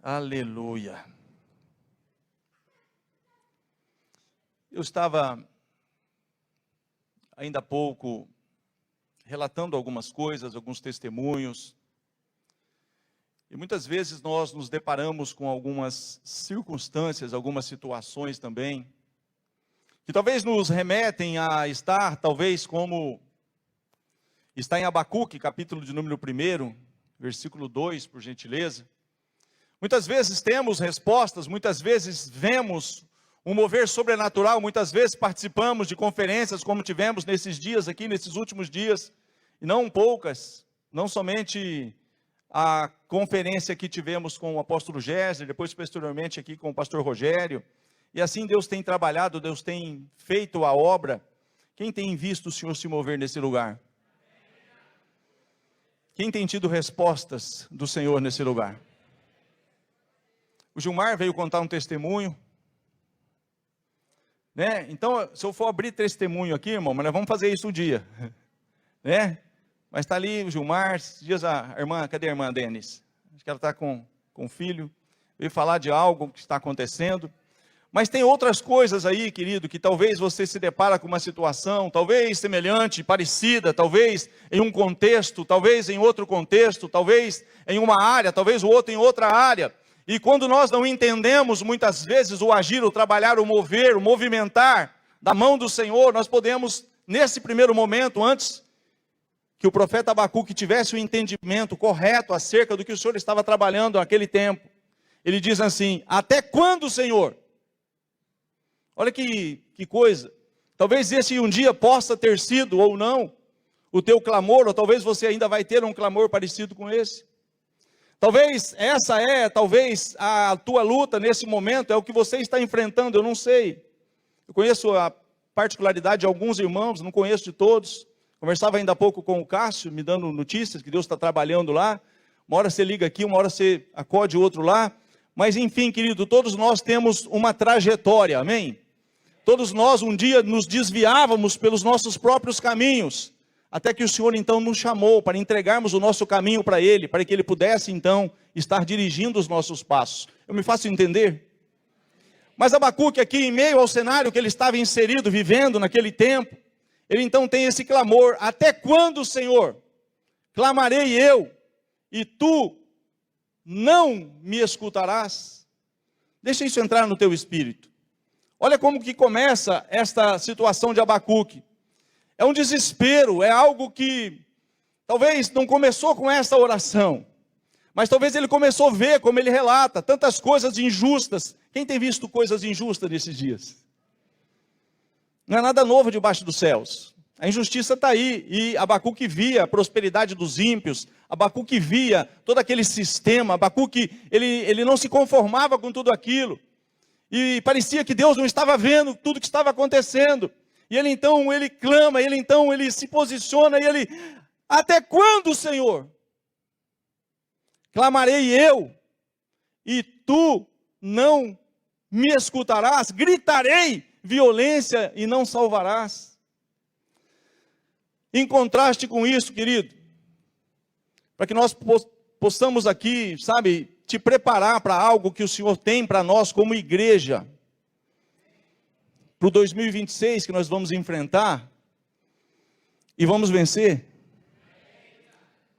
Aleluia. Eu estava ainda há pouco relatando algumas coisas, alguns testemunhos. E muitas vezes nós nos deparamos com algumas circunstâncias, algumas situações também, que talvez nos remetem a estar, talvez como está em Abacuque, capítulo de número 1, versículo 2, por gentileza. Muitas vezes temos respostas, muitas vezes vemos um mover sobrenatural, muitas vezes participamos de conferências como tivemos nesses dias aqui, nesses últimos dias, e não poucas, não somente a conferência que tivemos com o apóstolo Gésler, depois posteriormente aqui com o pastor Rogério, e assim Deus tem trabalhado, Deus tem feito a obra. Quem tem visto o Senhor se mover nesse lugar? Quem tem tido respostas do Senhor nesse lugar? O Gilmar veio contar um testemunho, né? Então, se eu for abrir testemunho aqui, irmão, mas nós vamos fazer isso um dia, né? Mas está ali o Gilmar, esses dias a irmã, cadê a irmã Denis? Acho que ela está com o filho, veio falar de algo que está acontecendo. Mas tem outras coisas aí, querido, que talvez você se depara com uma situação, talvez semelhante, parecida, talvez em um contexto, talvez em outro contexto, talvez em uma área, talvez o outro em outra área. E quando nós não entendemos muitas vezes o agir, o trabalhar, o mover, o movimentar da mão do Senhor, nós podemos, nesse primeiro momento, antes que o profeta Abacuque tivesse o entendimento correto acerca do que o Senhor estava trabalhando naquele tempo, ele diz assim: até quando, Senhor? Olha que coisa, talvez esse um dia possa ter sido ou não o teu clamor, ou talvez você ainda vai ter um clamor parecido com esse. Talvez essa talvez a tua luta nesse momento, é o que você está enfrentando, eu não sei. Eu conheço a particularidade de alguns irmãos, não conheço de todos. Conversava ainda há pouco com o Cássio, me dando notícias que Deus está trabalhando lá. Uma hora você liga aqui, uma hora você acode o outro lá. Mas enfim, querido, todos nós temos uma trajetória, amém? Todos nós um dia nos desviávamos pelos nossos próprios caminhos, até que o Senhor então nos chamou para entregarmos o nosso caminho para Ele, para que Ele pudesse então estar dirigindo os nossos passos. Eu me faço entender? Mas Abacuque aqui, em meio ao cenário que ele estava inserido, vivendo naquele tempo, ele então tem esse clamor: até quando, Senhor, clamarei eu, e Tu não me escutarás? Deixa isso entrar no teu espírito. Olha como que começa esta situação de Abacuque. É um desespero, é algo que talvez não começou com essa oração, mas talvez ele começou a ver, como ele relata, tantas coisas injustas. Quem tem visto coisas injustas nesses dias? Não é nada novo debaixo dos céus. A injustiça está aí, e Abacuque via a prosperidade dos ímpios, Abacuque via todo aquele sistema, Abacuque, ele não se conformava com tudo aquilo, e parecia que Deus não estava vendo tudo que estava acontecendo. E ele então, ele clama, ele se posiciona, e ele: até quando, Senhor? Clamarei eu, e Tu não me escutarás? Gritarei violência e não salvarás? Em contraste com isso, querido, para que nós possamos aqui, sabe, te preparar para algo que o Senhor tem para nós como igreja, para o 2026 que nós vamos enfrentar, e vamos vencer.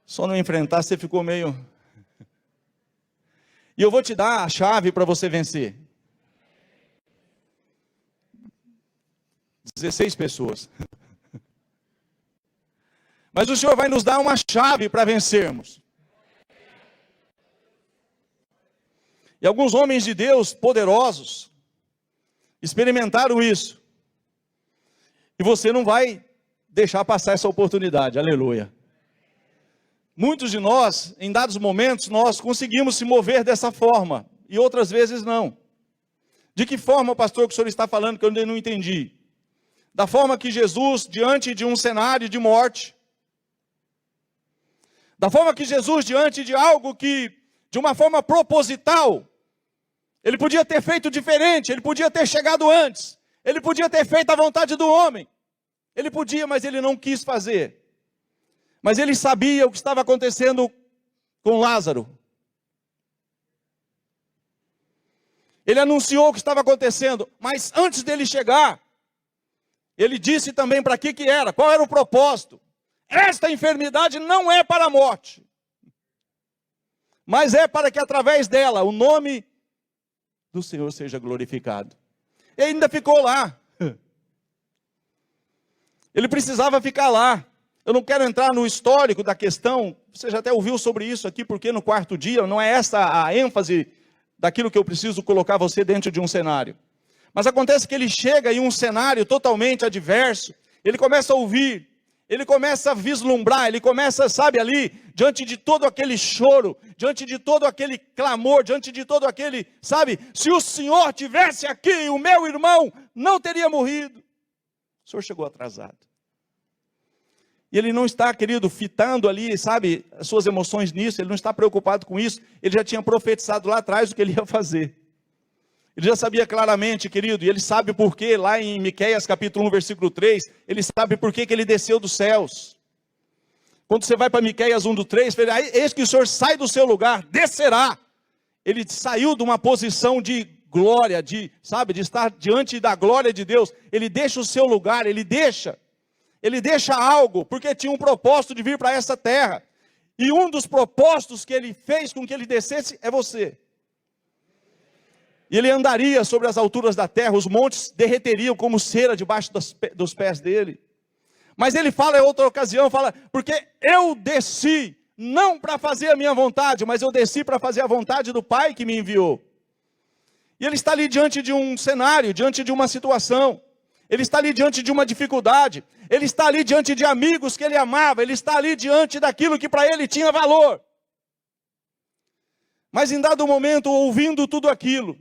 Só não enfrentar, você ficou meio... E eu vou te dar a chave para você vencer. 16 pessoas. Mas o Senhor vai nos dar uma chave para vencermos. E alguns homens de Deus poderosos experimentaram isso. E você não vai deixar passar essa oportunidade, aleluia. Muitos de nós, em dados momentos, nós conseguimos se mover dessa forma, e outras vezes não. De que forma, pastor, que o senhor está falando, que eu ainda não entendi? Da forma que Jesus, diante de um cenário de morte, da forma que Jesus, diante de algo que, de uma forma proposital, ele podia ter feito diferente, ele podia ter chegado antes, ele podia ter feito a vontade do homem, ele podia, mas ele não quis fazer. Mas ele sabia o que estava acontecendo com Lázaro. Ele anunciou o que estava acontecendo, mas antes dele chegar, ele disse também para que era, qual era o propósito. Esta enfermidade não é para a morte, mas é para que através dela o nome do Senhor seja glorificado. E ainda ficou lá. Ele precisava ficar lá. Eu não quero entrar no histórico da questão, você já até ouviu sobre isso aqui, porque no quarto dia, não é essa a ênfase daquilo que eu preciso colocar você dentro de um cenário. Mas acontece que ele chega em um cenário totalmente adverso, ele começa a ouvir, ele começa a vislumbrar, ele começa, sabe, ali, diante de todo aquele choro, diante de todo aquele clamor, diante de todo aquele, sabe, se o Senhor tivesse aqui, o meu irmão não teria morrido. O Senhor chegou atrasado. E ele não está, querido, fitando ali, sabe, as suas emoções nisso, ele não está preocupado com isso, ele já tinha profetizado lá atrás o que ele ia fazer. Ele já sabia claramente, querido, e ele sabe por quê, lá em Miqueias capítulo 1, versículo 3, ele sabe por que ele desceu dos céus. Quando você vai para Miqueias 1, do 3, eis que o Senhor sai do seu lugar, descerá. Ele saiu de uma posição de glória, de estar diante da glória de Deus, ele deixa o seu lugar, ele deixa algo, porque tinha um propósito de vir para essa terra, e um dos propósitos que ele fez com que ele descesse é você. E ele andaria sobre as alturas da terra, os montes derreteriam como cera debaixo dos pés dele. Mas ele fala em outra ocasião, fala, porque eu desci, não para fazer a minha vontade, mas eu desci para fazer a vontade do Pai que me enviou. E ele está ali diante de um cenário, diante de uma situação, ele está ali diante de uma dificuldade, ele está ali diante de amigos que ele amava, ele está ali diante daquilo que para ele tinha valor. Mas em dado momento, ouvindo tudo aquilo,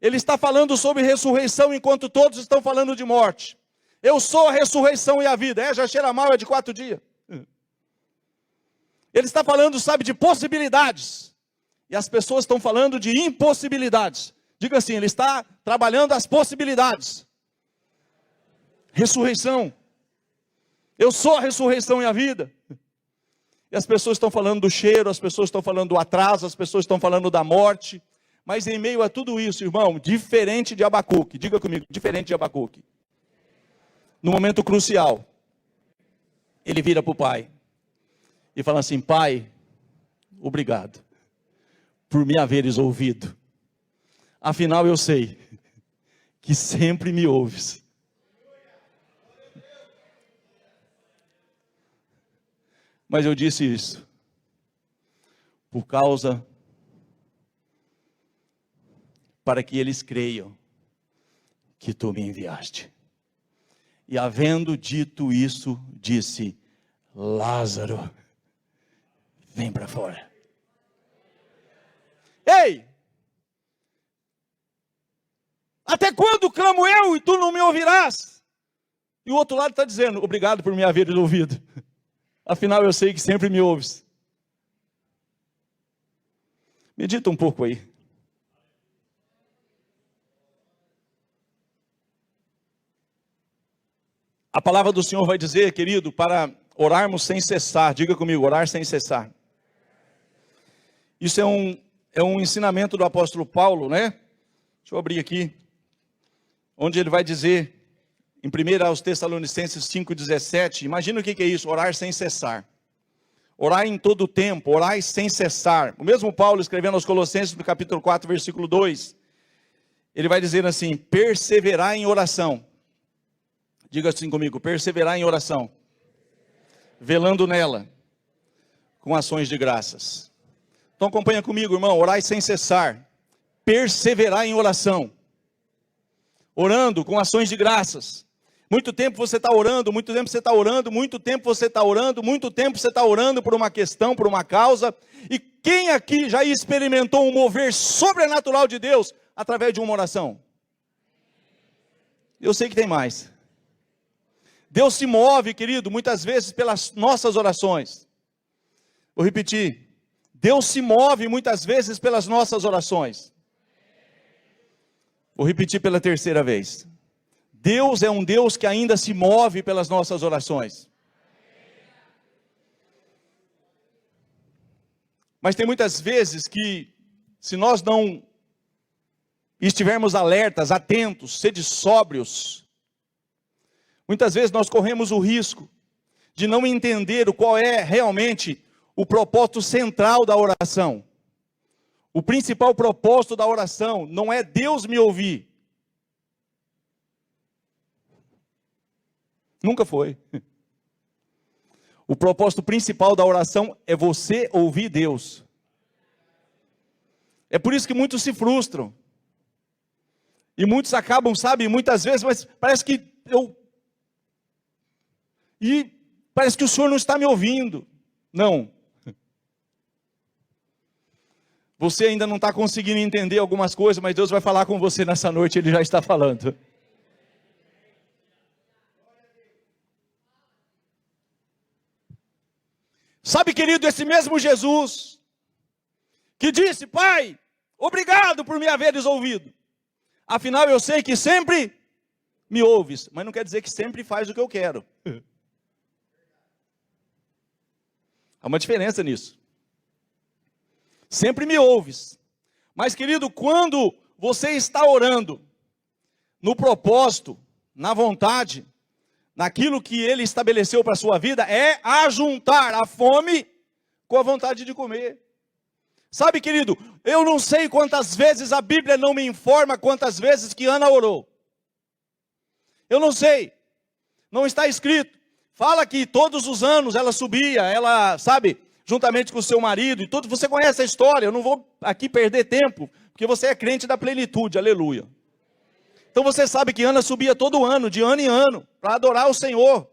ele está falando sobre ressurreição enquanto todos estão falando de morte. Eu sou a ressurreição e a vida. Já cheira mal, é de 4 dias. Ele está falando, sabe, de possibilidades. E as pessoas estão falando de impossibilidades. Diga assim, ele está trabalhando as possibilidades. Ressurreição. Eu sou a ressurreição e a vida. E as pessoas estão falando do cheiro, as pessoas estão falando do atraso, as pessoas estão falando da morte. Mas em meio a tudo isso, irmão, diferente de Abacuque, diga comigo, diferente de Abacuque. No momento crucial, ele vira para o pai e fala assim, pai, obrigado por me haveres ouvido. Afinal eu sei que sempre me ouves. Mas eu disse isso por causa, para que eles creiam que tu me enviaste. E havendo dito isso, disse, Lázaro, vem para fora. Ei! Até quando clamo eu e tu não me ouvirás? E o outro lado está dizendo, obrigado por me haveres ouvido. Afinal eu sei que sempre me ouves. Medita um pouco aí. A palavra do Senhor vai dizer, querido, para orarmos sem cessar. Diga comigo, orar sem cessar. Isso é um ensinamento do apóstolo Paulo, né? Deixa eu abrir aqui. Onde ele vai dizer, em 1 aos Tessalonicenses 5,17. Imagina o que é isso, orar sem cessar. Orar em todo o tempo, orar sem cessar. O mesmo Paulo escrevendo aos Colossenses, no capítulo 4, versículo 2. Ele vai dizer assim, perseverar em oração. Diga assim comigo, perseverar em oração, velando nela, com ações de graças. Então acompanha comigo, irmão, orar sem cessar, perseverar em oração, orando com ações de graças. Muito tempo você está orando, muito tempo você está orando, muito tempo você está orando, muito tempo você está orando por uma questão, por uma causa. E quem aqui já experimentou um mover sobrenatural de Deus através de uma oração? Eu sei que tem mais. Deus se move, querido, muitas vezes pelas nossas orações. Vou repetir. Deus se move muitas vezes pelas nossas orações. Vou repetir pela terceira vez. Deus é um Deus que ainda se move pelas nossas orações. Mas tem muitas vezes que, se nós não e estivermos alertas, atentos, sede sóbrios, muitas vezes nós corremos o risco de não entender qual é realmente o propósito central da oração. O principal propósito da oração não é Deus me ouvir. Nunca foi. O propósito principal da oração é você ouvir Deus. É por isso que muitos se frustram. E muitos acabam, sabe, muitas vezes, mas parece que parece que o Senhor não está me ouvindo. Não. Você ainda não está conseguindo entender algumas coisas, mas Deus vai falar com você nessa noite, Ele já está falando. Sabe, querido, esse mesmo Jesus, que disse, Pai, obrigado por me haveres ouvido. Afinal, eu sei que sempre me ouves, mas não quer dizer que sempre faz o que eu quero. Há uma diferença nisso. Sempre me ouves. Mas, querido, quando você está orando no propósito, na vontade, naquilo que Ele estabeleceu para a sua vida, é ajuntar a fome com a vontade de comer. Sabe, querido, eu não sei quantas vezes a Bíblia não me informa quantas vezes que Ana orou. Eu não sei, não está escrito. Fala que todos os anos ela subia, ela, sabe, juntamente com o seu marido e tudo. Você conhece a história, eu não vou aqui perder tempo, porque você é crente da plenitude, aleluia. Então você sabe que Ana subia todo ano, de ano em ano, para adorar o Senhor.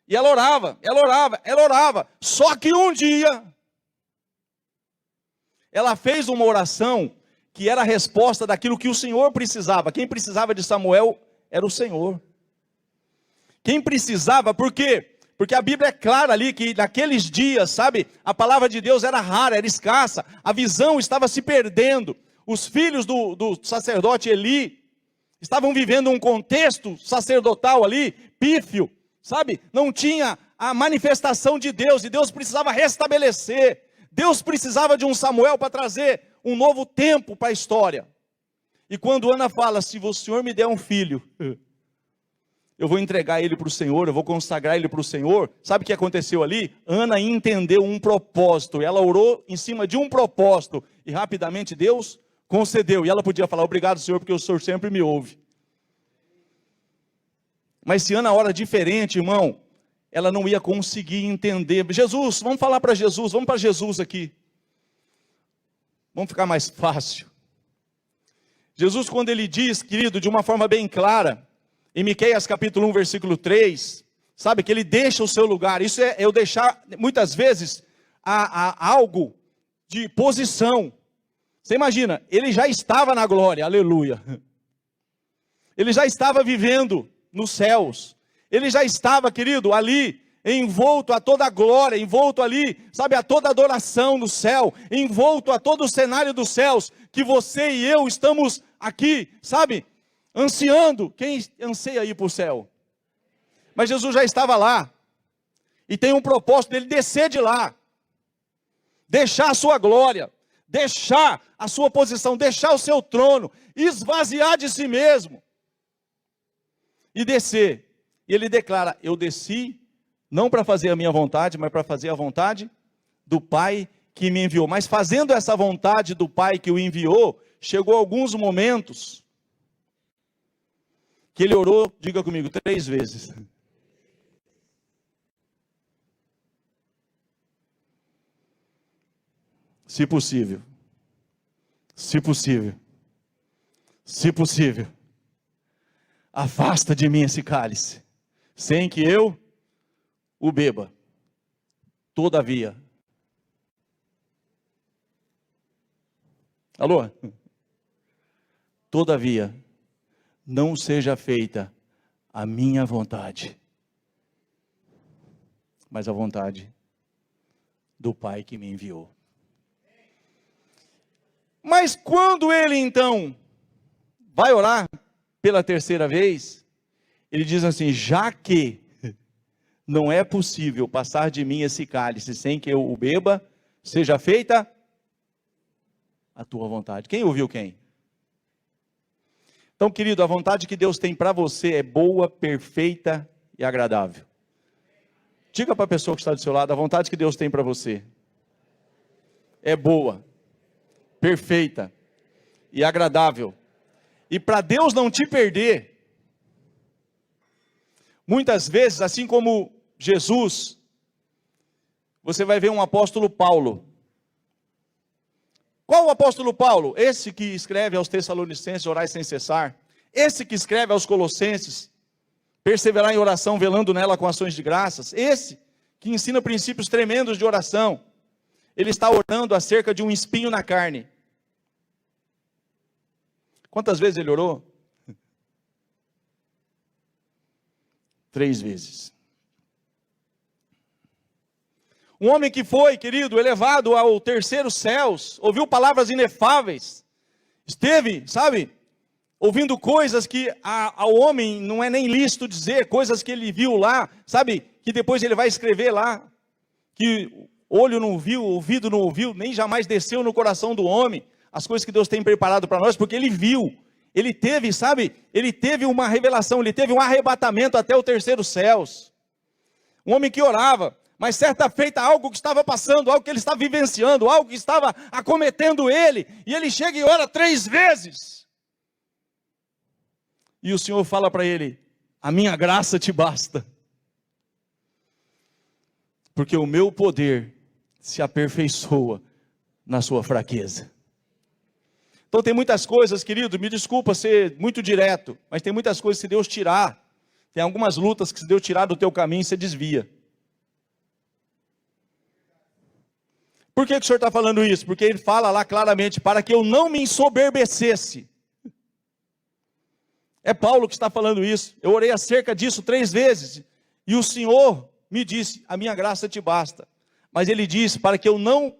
E ela orava, ela orava, ela orava. Só que um dia, ela fez uma oração que era a resposta daquilo que o Senhor precisava. Quem precisava de Samuel era o Senhor. Quem precisava, por quê? Porque a Bíblia é clara ali que naqueles dias, sabe, a palavra de Deus era rara, era escassa, a visão estava se perdendo. Os filhos do sacerdote Eli estavam vivendo um contexto sacerdotal ali, pífio, sabe? Não tinha a manifestação de Deus, e Deus precisava restabelecer. Deus precisava de um Samuel para trazer um novo tempo para a história. E quando Ana fala, se o Senhor me der um filho, eu vou entregar ele para o Senhor, eu vou consagrar ele para o Senhor. Sabe o que aconteceu ali? Ana entendeu um propósito, ela orou em cima de um propósito, e rapidamente Deus concedeu, e ela podia falar, obrigado Senhor, porque o Senhor sempre me ouve. Mas se Ana ora diferente, irmão, ela não ia conseguir entender. Jesus, vamos falar para Jesus, vamos para Jesus aqui. Vamos ficar mais fácil. Jesus, quando ele diz, querido, de uma forma bem clara, em Miqueias capítulo 1, versículo 3, sabe, que ele deixa o seu lugar. Isso é eu deixar, muitas vezes, algo de posição. Você imagina, ele já estava na glória, aleluia. Ele já estava vivendo nos céus. Ele já estava, querido, ali, envolto a toda a glória, envolto ali, sabe, a toda a adoração no céu, envolto a todo o cenário dos céus, que você e eu estamos aqui, sabe, ansiando. Quem anseia ir para o céu? Mas Jesus já estava lá, e tem um propósito dele descer de lá, deixar a sua glória, deixar a sua posição, deixar o seu trono, esvaziar de si mesmo, e descer. E ele declara, eu desci, não para fazer a minha vontade, mas para fazer a vontade do Pai que me enviou. Mas fazendo essa vontade do Pai que o enviou, chegou alguns momentos, que ele orou, diga comigo, 3 vezes. Se possível, se possível, se possível, afasta de mim esse cálice, sem que eu o beba. Todavia, alô? Todavia, não seja feita a minha vontade, mas a vontade do Pai que me enviou. Mas quando ele então vai orar pela terceira vez, ele diz assim, já que não é possível passar de mim esse cálice sem que eu o beba, seja feita a tua vontade. Quem ouviu quem? Então, querido, a vontade que Deus tem para você é boa, perfeita e agradável. Diga para a pessoa que está do seu lado, a vontade que Deus tem para você é boa, perfeita e agradável. E para Deus não te perder, muitas vezes, assim como Jesus, você vai ver um apóstolo Paulo. Qual o apóstolo Paulo? Esse que escreve aos Tessalonicenses, orai sem cessar. Esse que escreve aos Colossenses, perseverar em oração, velando nela com ações de graças. Esse que ensina princípios tremendos de oração. Ele está orando acerca de um espinho na carne. Quantas vezes ele orou? 3 vezes. Um homem que foi, querido, elevado ao terceiro céus, ouviu palavras inefáveis, esteve, sabe, ouvindo coisas que ao homem não é nem lícito dizer, coisas que ele viu lá, sabe, que depois ele vai escrever lá, que olho não viu, ouvido não ouviu, nem jamais desceu no coração do homem, as coisas que Deus tem preparado para nós, porque ele viu, ele teve, sabe, ele teve uma revelação, ele teve um arrebatamento até o terceiro céus. Um homem que orava, mas certa feita algo que estava passando, algo que ele estava vivenciando, algo que estava acometendo ele, e ele chega e ora 3 vezes. E o Senhor fala para ele, a minha graça te basta, porque o meu poder se aperfeiçoa na sua fraqueza. Então tem muitas coisas, querido, me desculpa ser muito direto, mas tem muitas coisas que se Deus tirar, tem algumas lutas que se Deus tirar do teu caminho, você desvia. Por que o Senhor está falando isso? Porque ele fala lá claramente, para que eu não me ensoberbecesse. É Paulo que está falando isso. Eu orei acerca disso 3 vezes, e o Senhor me disse, a minha graça te basta. Mas ele disse, para que eu não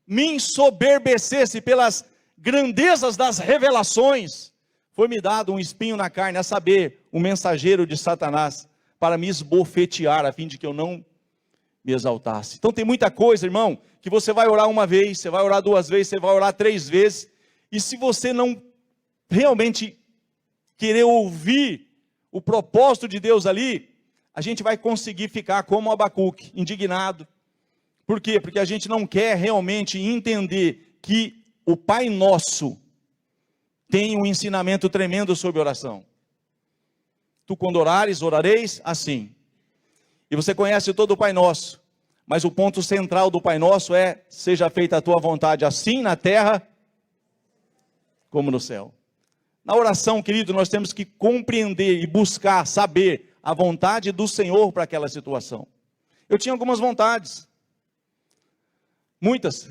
me ensoberbecesse pelas grandezas das revelações, foi-me dado um espinho na carne, a saber, um mensageiro de Satanás, para me esbofetear, a fim de que eu não me exaltasse. Então tem muita coisa, irmão, que você vai orar 1 vez, você vai orar 2 vezes, você vai orar 3 vezes, e se você não realmente querer ouvir o propósito de Deus ali, a gente vai conseguir ficar como Abacuque, indignado. Por quê? Porque a gente não quer realmente entender que o Pai Nosso tem um ensinamento tremendo sobre oração. Tu quando orares, orareis assim. E você conhece todo o Pai Nosso, mas o ponto central do Pai Nosso é, seja feita a tua vontade assim na terra, como no céu. Na oração, querido, nós temos que compreender e buscar, saber a vontade do Senhor para aquela situação. Eu tinha algumas vontades, muitas,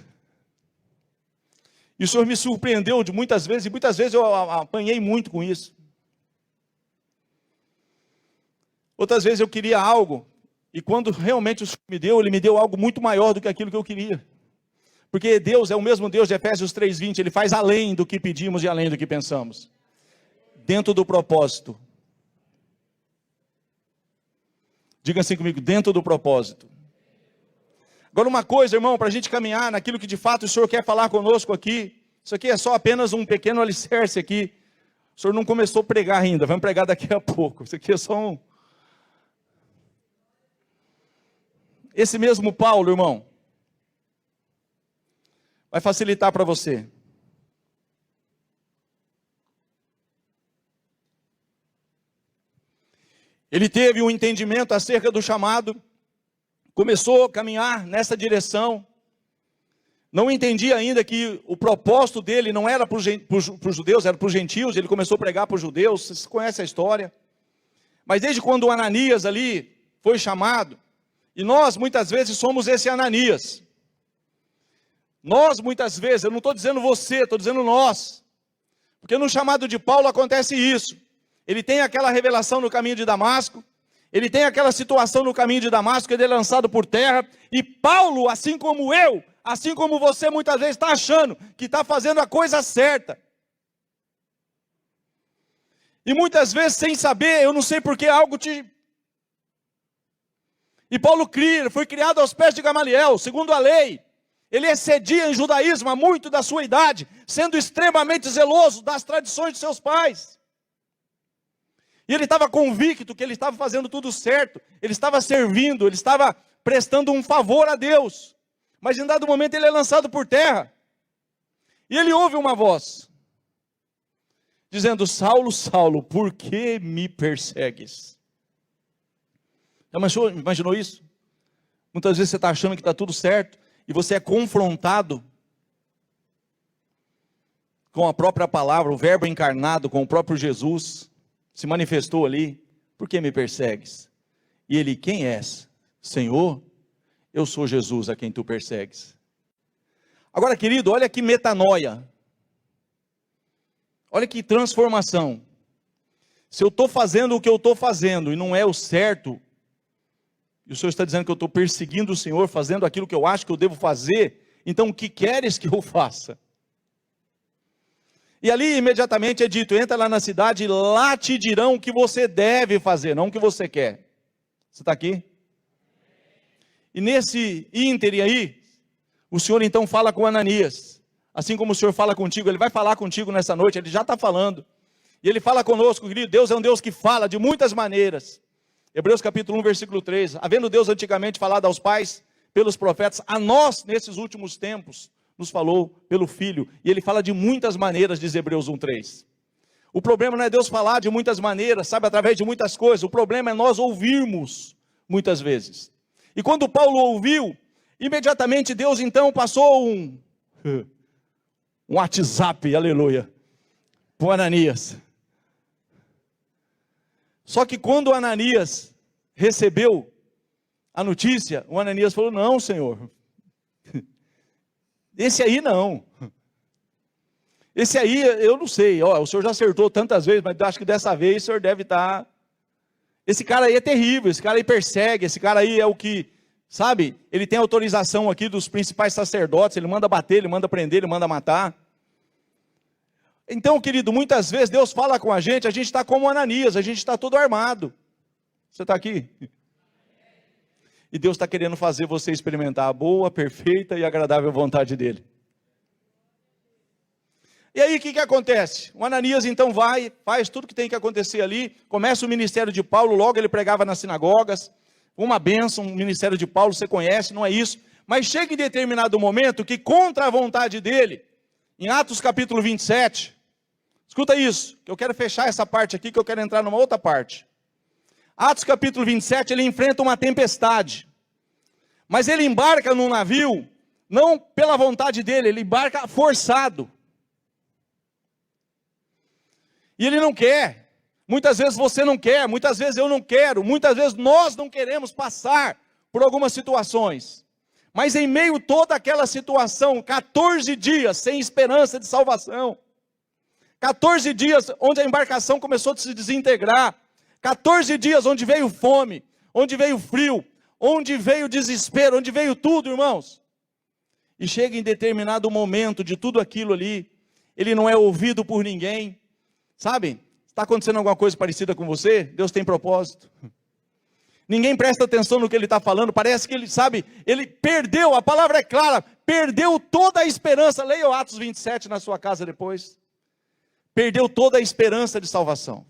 e o Senhor me surpreendeu de muitas vezes, e muitas vezes eu apanhei muito com isso. Outras vezes eu queria algo, e quando realmente o Senhor me deu, Ele me deu algo muito maior do que aquilo que eu queria. Porque Deus é o mesmo Deus de Efésios 3:20, Ele faz além do que pedimos e além do que pensamos. Dentro do propósito. Diga assim comigo, dentro do propósito. Agora uma coisa, irmão, para a gente caminhar naquilo que de fato o Senhor quer falar conosco aqui, isso aqui é só apenas um pequeno alicerce aqui. O Senhor não começou a pregar ainda, vamos pregar daqui a pouco. Isso aqui é só um... Esse mesmo Paulo, irmão, vai facilitar para você. Ele teve um entendimento acerca do chamado, começou a caminhar nessa direção, não entendia ainda que o propósito dele não era para os judeus, era para os gentios, ele começou a pregar para os judeus, vocês conhecem a história. Mas desde quando o Ananias ali foi chamado, e nós muitas vezes somos esse Ananias, nós muitas vezes, eu não estou dizendo você, estou dizendo nós, porque no chamado de Paulo acontece isso, ele tem aquela revelação no caminho de Damasco, ele tem aquela situação no caminho de Damasco, ele é lançado por terra, e Paulo, assim como eu, assim como você muitas vezes está achando que está fazendo a coisa certa, e muitas vezes sem saber, eu não sei porque algo te... E Paulo foi criado aos pés de Gamaliel, segundo a lei, ele excedia em judaísmo há muito da sua idade, sendo extremamente zeloso das tradições de seus pais. E ele estava convicto que ele estava fazendo tudo certo, ele estava servindo, ele estava prestando um favor a Deus. Mas em dado momento ele é lançado por terra. E ele ouve uma voz, dizendo: Saulo, Saulo, por que me persegues? Já imaginou isso? Muitas vezes você está achando que está tudo certo, e você é confrontado com a própria palavra, o verbo encarnado, com o próprio Jesus, se manifestou ali. Por que me persegues? E ele: quem és? Senhor, eu sou Jesus a quem tu persegues. Agora, querido, olha que metanoia, olha que transformação. Se eu estou fazendo o que eu estou fazendo e não é o certo, e o Senhor está dizendo que eu estou perseguindo o Senhor, fazendo aquilo que eu acho que eu devo fazer, então o que queres que eu faça? E ali imediatamente é dito: entra lá na cidade e lá te dirão o que você deve fazer, não o que você quer. Você está aqui? E nesse ínterim aí, o Senhor então fala com Ananias, assim como o Senhor fala contigo, Ele vai falar contigo nessa noite, Ele já está falando, e Ele fala conosco, querido. Deus é um Deus que fala de muitas maneiras. Hebreus capítulo 1, versículo 3, havendo Deus antigamente falado aos pais pelos profetas, a nós nesses últimos tempos, nos falou pelo Filho, e Ele fala de muitas maneiras, diz Hebreus 1, 3. O problema não é Deus falar de muitas maneiras, sabe, através de muitas coisas, o problema é nós ouvirmos muitas vezes. E quando Paulo ouviu, imediatamente Deus então passou um WhatsApp, aleluia, para Ananias. Só que quando Ananias recebeu a notícia, o Ananias falou: não, Senhor, esse aí não, esse aí eu não sei, o Senhor já acertou tantas vezes, mas acho que dessa vez o Senhor deve estar, esse cara aí é terrível, esse cara aí persegue, esse cara aí é o que, sabe, ele tem autorização aqui dos principais sacerdotes, ele manda bater, ele manda prender, ele manda matar. Então, querido, muitas vezes Deus fala com a gente está como Ananias, a gente está todo armado. Você está aqui? E Deus está querendo fazer você experimentar a boa, perfeita e agradável vontade dEle. E aí o que acontece? O Ananias então vai, faz tudo que tem que acontecer ali, começa o ministério de Paulo, logo ele pregava nas sinagogas, uma bênção, o ministério de Paulo, você conhece, não é isso? Mas chega em determinado momento que contra a vontade dele, em Atos capítulo 27, escuta isso, que eu quero fechar essa parte aqui, que eu quero entrar numa outra parte. Atos capítulo 27, ele enfrenta uma tempestade, mas ele embarca num navio, não pela vontade dele, ele embarca forçado. E ele não quer, muitas vezes você não quer, muitas vezes eu não quero, muitas vezes nós não queremos passar por algumas situações. Mas em meio a toda aquela situação, 14 dias sem esperança de salvação, 14 dias onde a embarcação começou a se desintegrar, 14 dias onde veio fome, onde veio frio, onde veio desespero, onde veio tudo, irmãos. E chega em determinado momento de tudo aquilo ali, ele não é ouvido por ninguém, sabe? Está acontecendo alguma coisa parecida com você? Deus tem propósito. Ninguém presta atenção no que ele está falando, parece que ele, sabe, ele perdeu, a palavra é clara, perdeu toda a esperança. Leia o Atos 27 na sua casa depois. Perdeu toda a esperança de salvação.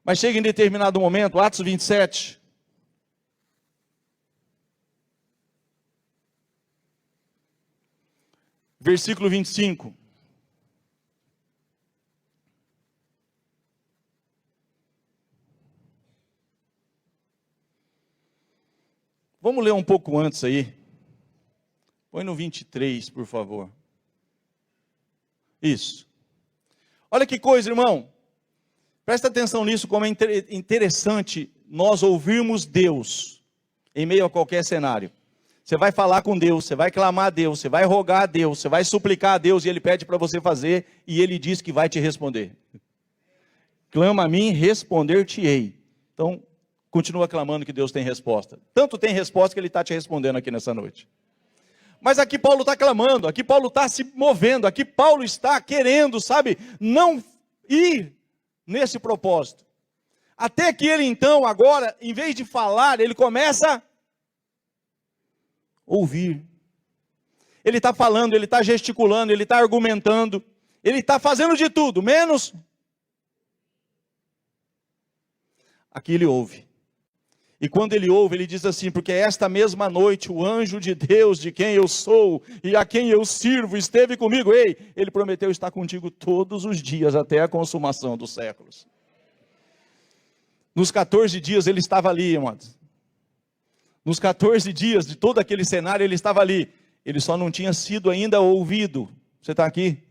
Mas chega em determinado momento, Atos 27, versículo 25. Vamos ler um pouco antes aí. Põe no 23, por favor. Isso. Olha que coisa, irmão. Presta atenção nisso, como é interessante nós ouvirmos Deus em meio a qualquer cenário. Você vai falar com Deus, você vai clamar a Deus, você vai rogar a Deus, você vai suplicar a Deus e Ele pede para você fazer e Ele diz que vai te responder. Clama a mim, responder-te-ei. Então, continua clamando que Deus tem resposta. Tanto tem resposta que Ele está te respondendo aqui nessa noite. Mas aqui Paulo está clamando, aqui Paulo está se movendo, aqui Paulo está querendo, sabe, não ir nesse propósito. Até que ele então, agora, em vez de falar, ele começa a ouvir. Ele está falando, ele está gesticulando, ele está argumentando, ele está fazendo de tudo, menos aqui ele ouve. E quando ele ouve, ele diz assim: porque esta mesma noite o anjo de Deus, de quem eu sou e a quem eu sirvo, esteve comigo. Ei, ele prometeu estar contigo todos os dias até a consumação dos séculos. Nos 14 dias ele estava ali, irmãos. Nos 14 dias de todo aquele cenário ele estava ali. Ele só não tinha sido ainda ouvido. Você está aqui?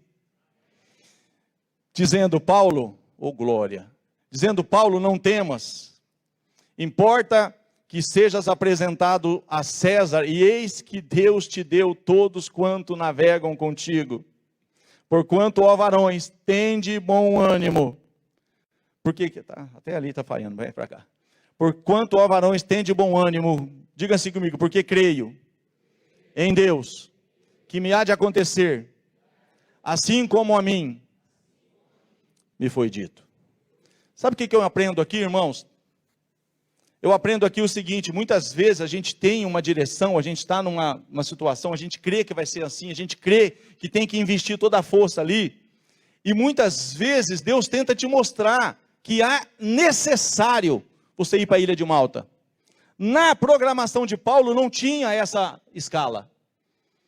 Dizendo: Paulo, oh glória. Dizendo: Paulo, não temas. Importa que sejas apresentado a César, e eis que Deus te deu todos quanto navegam contigo. Porquanto, ó varões, tende bom ânimo. Por que tá, até ali está falhando, vai para cá. Porquanto, ó varões, tende bom ânimo. Diga assim comigo: porque creio em Deus, que me há de acontecer, assim como a mim me foi dito. Sabe o que eu aprendo aqui, irmãos? Eu aprendo aqui o seguinte: muitas vezes a gente tem uma direção, a gente está numa situação, a gente crê que vai ser assim, a gente crê que tem que investir toda a força ali, e muitas vezes Deus tenta te mostrar que é necessário você ir para a ilha de Malta. Na programação de Paulo não tinha essa escala,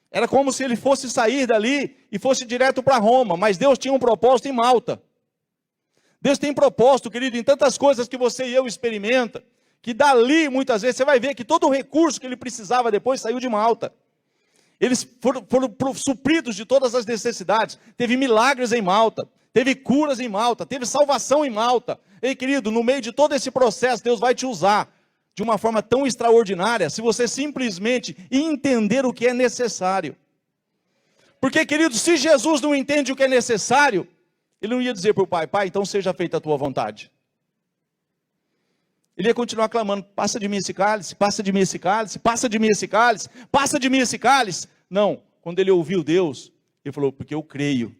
era como se ele fosse sair dali e fosse direto para Roma, mas Deus tinha um propósito em Malta. Deus tem propósito, querido, em tantas coisas que você e eu experimenta, que dali, muitas vezes, você vai ver que todo o recurso que ele precisava depois saiu de Malta. Eles foram supridos de todas as necessidades. Teve milagres em Malta, teve curas em Malta, teve salvação em Malta. Ei, querido, no meio de todo esse processo, Deus vai te usar de uma forma tão extraordinária, se você simplesmente entender o que é necessário. Porque, querido, se Jesus não entende o que é necessário, ele não ia dizer para o Pai: Pai, então seja feita a tua vontade. Ele ia continuar clamando: passa de mim esse cálice, passa de mim esse cálice, passa de mim esse cálice, passa de mim esse cálice. Não, quando ele ouviu Deus, ele falou: porque eu creio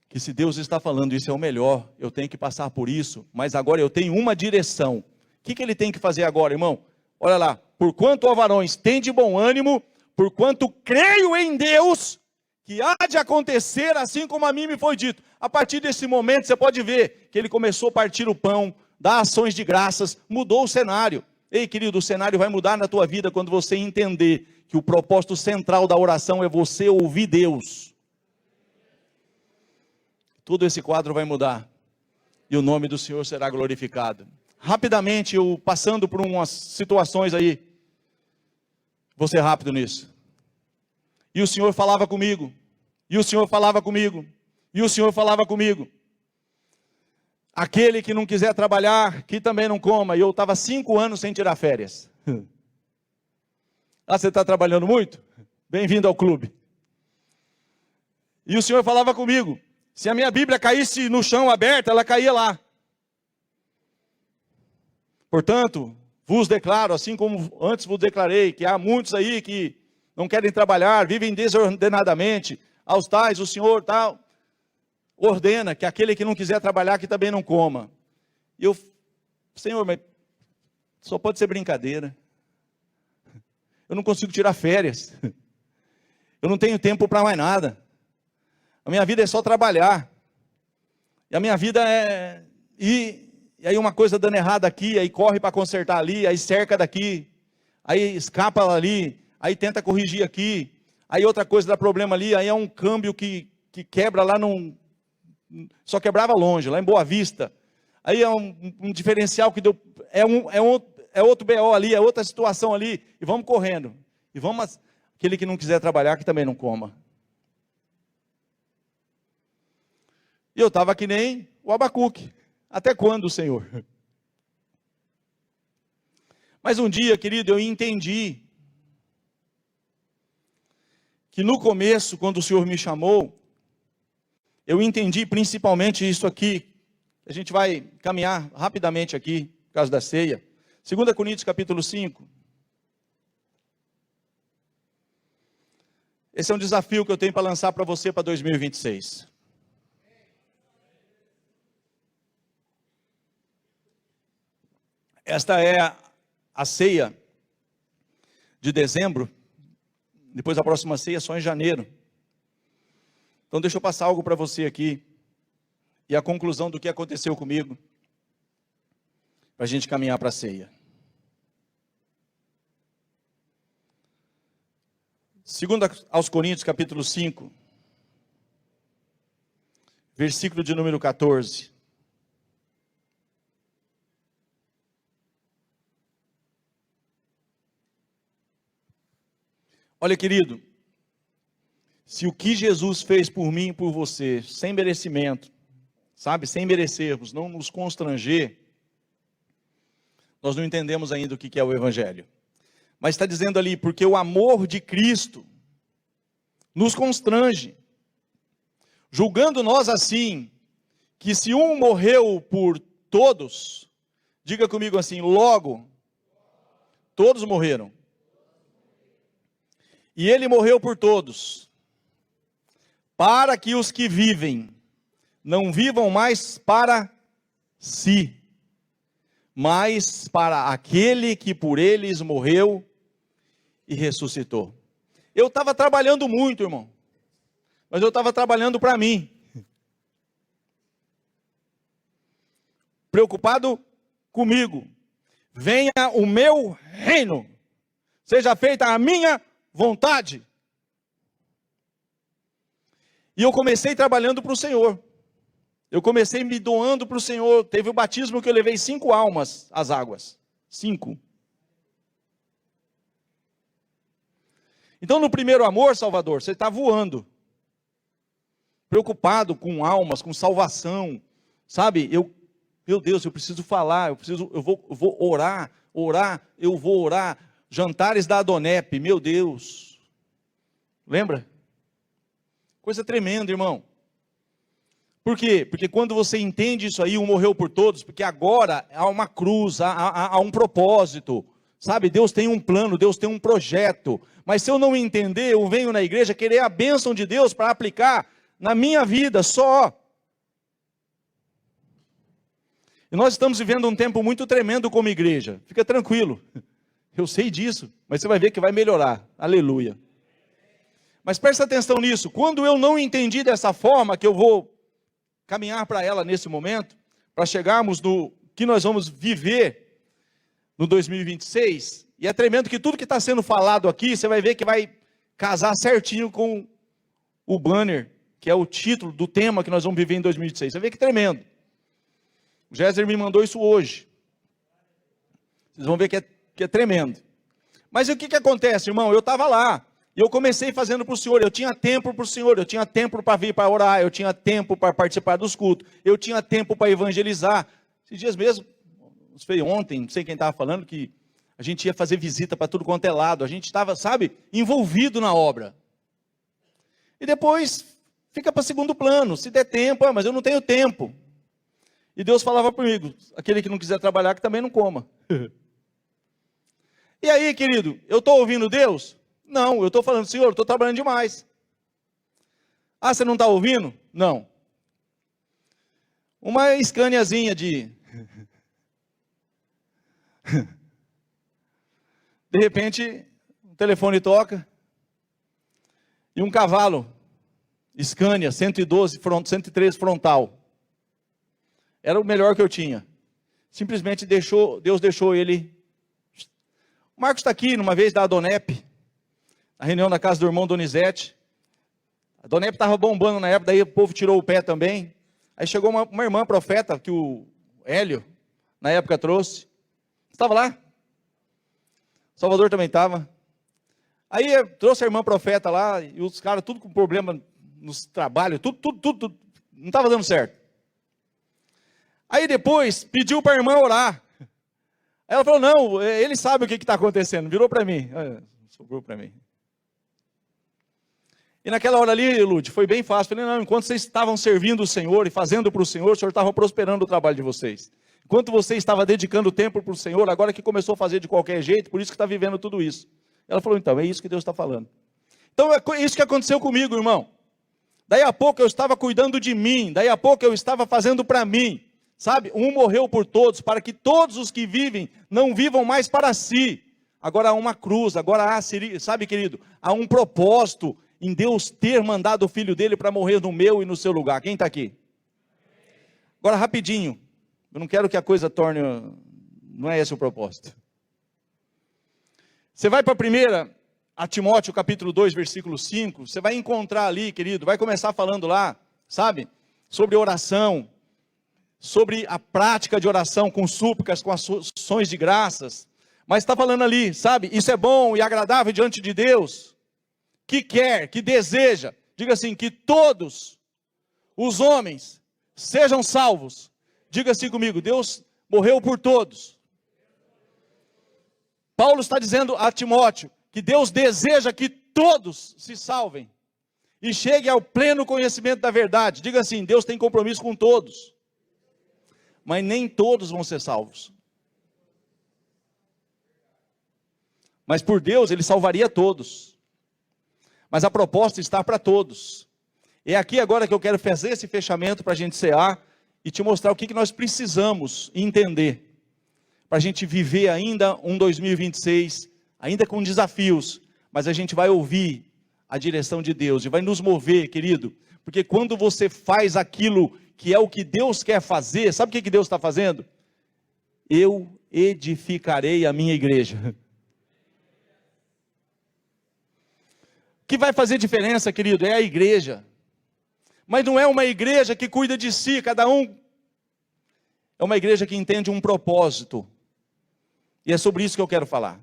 que se Deus está falando isso é o melhor, eu tenho que passar por isso, mas agora eu tenho uma direção. O que ele tem que fazer agora, irmão? Olha lá: porquanto, ó varões, tende bom ânimo, porquanto creio em Deus, que há de acontecer assim como a mim me foi dito. A partir desse momento você pode ver que ele começou a partir o pão, dar ações de graças, mudou o cenário. Ei, querido, o cenário vai mudar na tua vida quando você entender que o propósito central da oração é você ouvir Deus. Todo esse quadro vai mudar e o nome do Senhor será glorificado. Rapidamente, eu passando por umas situações aí, vou ser rápido nisso. E o Senhor falava comigo, e o Senhor falava comigo, e o Senhor falava comigo: aquele que não quiser trabalhar, que também não coma. E eu estava 5 anos sem tirar férias. Ah, você está trabalhando muito? Bem-vindo ao clube. E o Senhor falava comigo: se a minha Bíblia caísse no chão aberto, ela caía lá. Portanto, vos declaro, assim como antes vos declarei, que há muitos aí que não querem trabalhar, vivem desordenadamente. Aos tais o Senhor tal ordena que aquele que não quiser trabalhar, que também não coma. E eu: Senhor, mas só pode ser brincadeira. Eu não consigo tirar férias. Eu não tenho tempo para mais nada. A minha vida é só trabalhar. E a minha vida é... E aí uma coisa dando errado aqui, aí corre para consertar ali, aí cerca daqui, aí escapa ali, aí tenta corrigir aqui, aí outra coisa dá problema ali, aí é um câmbio que quebra lá num... Só quebrava longe, lá em Boa Vista. Aí é um diferencial que deu... É outro BO ali, é outra situação ali, e vamos correndo. E vamos... Aquele que não quiser trabalhar, que também não coma. E eu estava que nem o Abacuque. Até quando, Senhor? Mas um dia, querido, eu entendi que no começo, quando o Senhor me chamou, eu entendi principalmente isso aqui. A gente vai caminhar rapidamente aqui, por causa da ceia. 2 Coríntios capítulo 5. Esse é um desafio que eu tenho para lançar para você para 2026. Esta é a ceia de dezembro. Depois a próxima ceia é só em janeiro. Então deixa eu passar algo para você aqui. E a conclusão do que aconteceu comigo. para a gente caminhar para a ceia. 2 aos Coríntios, capítulo 5, versículo de número 14. Olha, querido, se o que Jesus fez por mim e por você, sem merecimento, sabe, sem merecermos, não nos constranger, nós não entendemos ainda o que é o Evangelho. Mas está dizendo ali, porque o amor de Cristo nos constrange, julgando nós assim, que se um morreu por todos, diga comigo assim, logo, todos morreram. E ele morreu por todos, para que os que vivem, não vivam mais para si, mas para aquele que por eles morreu e ressuscitou. Eu estava trabalhando muito, irmão, mas eu estava trabalhando para mim, preocupado comigo. Venha o meu reino, seja feita a minha vontade. E eu comecei trabalhando para o Senhor. Eu comecei me doando para o Senhor. Teve o batismo que eu levei 5 almas às águas. 5. Então no primeiro amor, Salvador, você está voando. Preocupado com almas, com salvação. Sabe, meu Deus, eu preciso falar, eu vou orar, eu vou orar. Jantares da Adonep, meu Deus. Lembra? Coisa tremenda, irmão. Por quê? Porque quando você entende isso aí, um morreu por todos, porque agora há uma cruz, há um propósito. Sabe, Deus tem um plano, Deus tem um projeto. Mas se eu não entender, eu venho na igreja querer a bênção de Deus para aplicar na minha vida só. E nós estamos vivendo um tempo muito tremendo como igreja. Fica tranquilo. Eu sei disso, mas você vai ver que vai melhorar. Aleluia. Mas presta atenção nisso. Quando eu não entendi dessa forma, que eu vou caminhar para ela nesse momento, para chegarmos no que nós vamos viver no 2026, e é tremendo que tudo que está sendo falado aqui, você vai ver que vai casar certinho com o banner, que é o título do tema que nós vamos viver em 2026. Você vai ver que tremendo. O Géser me mandou isso hoje. Vocês vão ver que é tremendo. Mas o que acontece, irmão? Eu estava lá, e eu comecei fazendo para o Senhor, eu tinha tempo para o Senhor, eu tinha tempo para vir para orar, eu tinha tempo para participar dos cultos, eu tinha tempo para evangelizar. Esses dias mesmo, ontem, não sei quem estava falando, que a gente ia fazer visita para tudo quanto é lado, a gente estava, sabe, envolvido na obra. E depois, fica para segundo plano, se der tempo, mas eu não tenho tempo. E Deus falava comigo, aquele que não quiser trabalhar, que também não coma. E aí, querido, eu estou ouvindo Deus? Não, eu estou falando, Senhor, eu estou trabalhando demais. Ah, você não está ouvindo? Não. Uma Scaniazinha de... De repente, o telefone toca, e um cavalo, Scania, 113 frontal. Era o melhor que eu tinha. Simplesmente Deus deixou ele. O Marcos está aqui, numa vez da Adonep, a reunião na casa do irmão Donizete. A Adonep estava bombando na época, daí o povo tirou o pé também. Aí chegou uma irmã profeta, que o Hélio, na época, trouxe. Estava lá? Salvador também estava. Aí trouxe a irmã profeta lá, e os caras tudo com problema nos trabalhos, tudo, não estava dando certo. Aí depois, pediu para a irmã orar. Aí ela falou, não, ele sabe o que está acontecendo. Virou para mim. Sobrou para mim. E naquela hora ali, Lúcio, foi bem fácil. Falei, não, enquanto vocês estavam servindo o Senhor e fazendo para o Senhor estava prosperando o trabalho de vocês. Enquanto você estava dedicando tempo para o Senhor, agora que começou a fazer de qualquer jeito, por isso que está vivendo tudo isso. Ela falou, então, é isso que Deus está falando. Então, é isso que aconteceu comigo, irmão. Daí a pouco eu estava cuidando de mim, daí a pouco eu estava fazendo para mim. Sabe, um morreu por todos, para que todos os que vivem, não vivam mais para si. Agora há uma cruz, agora há, sabe querido, há um propósito em Deus ter mandado o Filho dele para morrer no meu e no seu lugar. Quem está aqui? Agora rapidinho, eu não quero que a coisa torne Não é esse o propósito. Você vai para 1 Timóteo capítulo 2, versículo 5, você vai encontrar ali, querido, vai começar falando lá, sabe, sobre oração, sobre a prática de oração com súplicas, com ações de graças, mas está falando ali, sabe, isso é bom e agradável diante de Deus, que quer, que deseja, diga assim, que todos os homens sejam salvos. Diga assim comigo, Deus morreu por todos. Paulo está dizendo a Timóteo que Deus deseja que todos se salvem e cheguem ao pleno conhecimento da verdade. Diga assim, Deus tem compromisso com todos, mas nem todos vão ser salvos. Mas por Deus Ele salvaria todos. Mas a proposta está para todos. É aqui agora que eu quero fazer esse fechamento para a gente cear e te mostrar o que nós precisamos entender para a gente viver ainda um 2026, ainda com desafios, mas a gente vai ouvir a direção de Deus e vai nos mover, querido, porque quando você faz aquilo que é o que Deus quer fazer, sabe o que Deus está fazendo? Eu edificarei a minha igreja. O que vai fazer diferença, querido, é a igreja. Mas não é uma igreja que cuida de si, cada um. É uma igreja que entende um propósito. E é sobre isso que eu quero falar.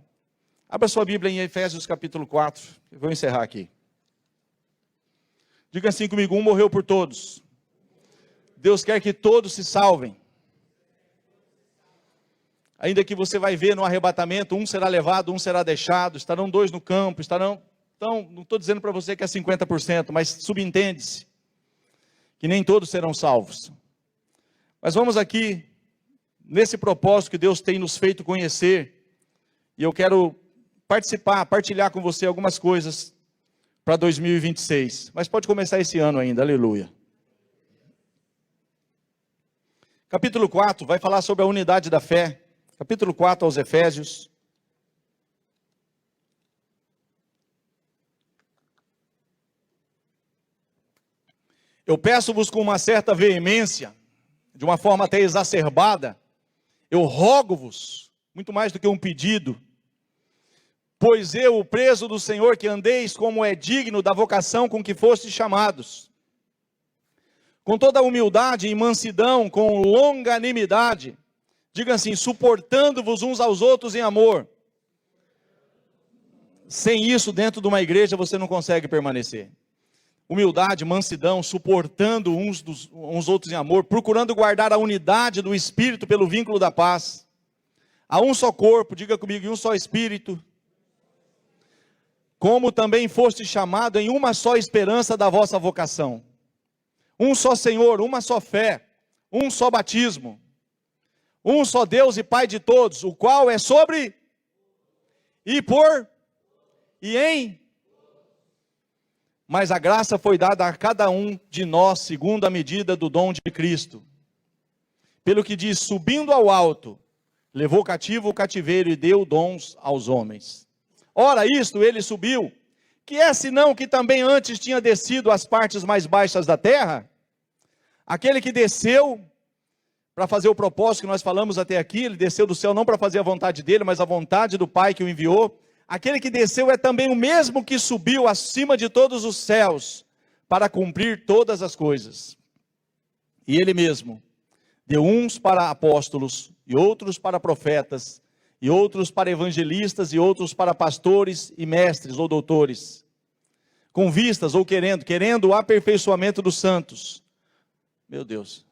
Abra sua Bíblia em Efésios capítulo 4. Eu vou encerrar aqui. Diga assim comigo, um morreu por todos. Deus quer que todos se salvem. Ainda que você vai ver no arrebatamento, um será levado, um será deixado, estarão dois no campo, estarão... Então, não estou dizendo para você que é 50%, mas subentende-se que nem todos serão salvos. Mas vamos aqui, nesse propósito que Deus tem nos feito conhecer, e eu quero partilhar com você algumas coisas para 2026. Mas pode começar esse ano ainda, aleluia. Capítulo 4 vai falar sobre a unidade da fé. Capítulo 4 aos Efésios. Eu peço-vos com uma certa veemência, de uma forma até exacerbada, eu rogo-vos, muito mais do que um pedido, pois eu, o preso do Senhor, que andeis como é digno da vocação com que fostes chamados, com toda humildade e mansidão, com longanimidade, diga assim, suportando-vos uns aos outros em amor. Sem isso, dentro de uma igreja, você não consegue permanecer. Humildade, mansidão, suportando uns outros em amor, procurando guardar a unidade do Espírito pelo vínculo da paz. Há um só corpo, diga comigo, e um só Espírito. Como também foste chamado em uma só esperança da vossa vocação. Um só Senhor, uma só fé, um só batismo. Um só Deus e Pai de todos, o qual é sobre, e por, e em... Mas a graça foi dada a cada um de nós, segundo a medida do dom de Cristo. Pelo que diz, subindo ao alto, levou cativo o cativeiro e deu dons aos homens. Ora, isto ele subiu, que é senão que também antes tinha descido às partes mais baixas da terra? Aquele que desceu para fazer o propósito que nós falamos até aqui, ele desceu do céu não para fazer a vontade dele, mas a vontade do Pai que o enviou. Aquele que desceu é também o mesmo que subiu acima de todos os céus, para cumprir todas as coisas. E ele mesmo deu uns para apóstolos, e outros para profetas, e outros para evangelistas, e outros para pastores e mestres ou doutores, com vistas ou querendo o aperfeiçoamento dos santos. Meu Deus,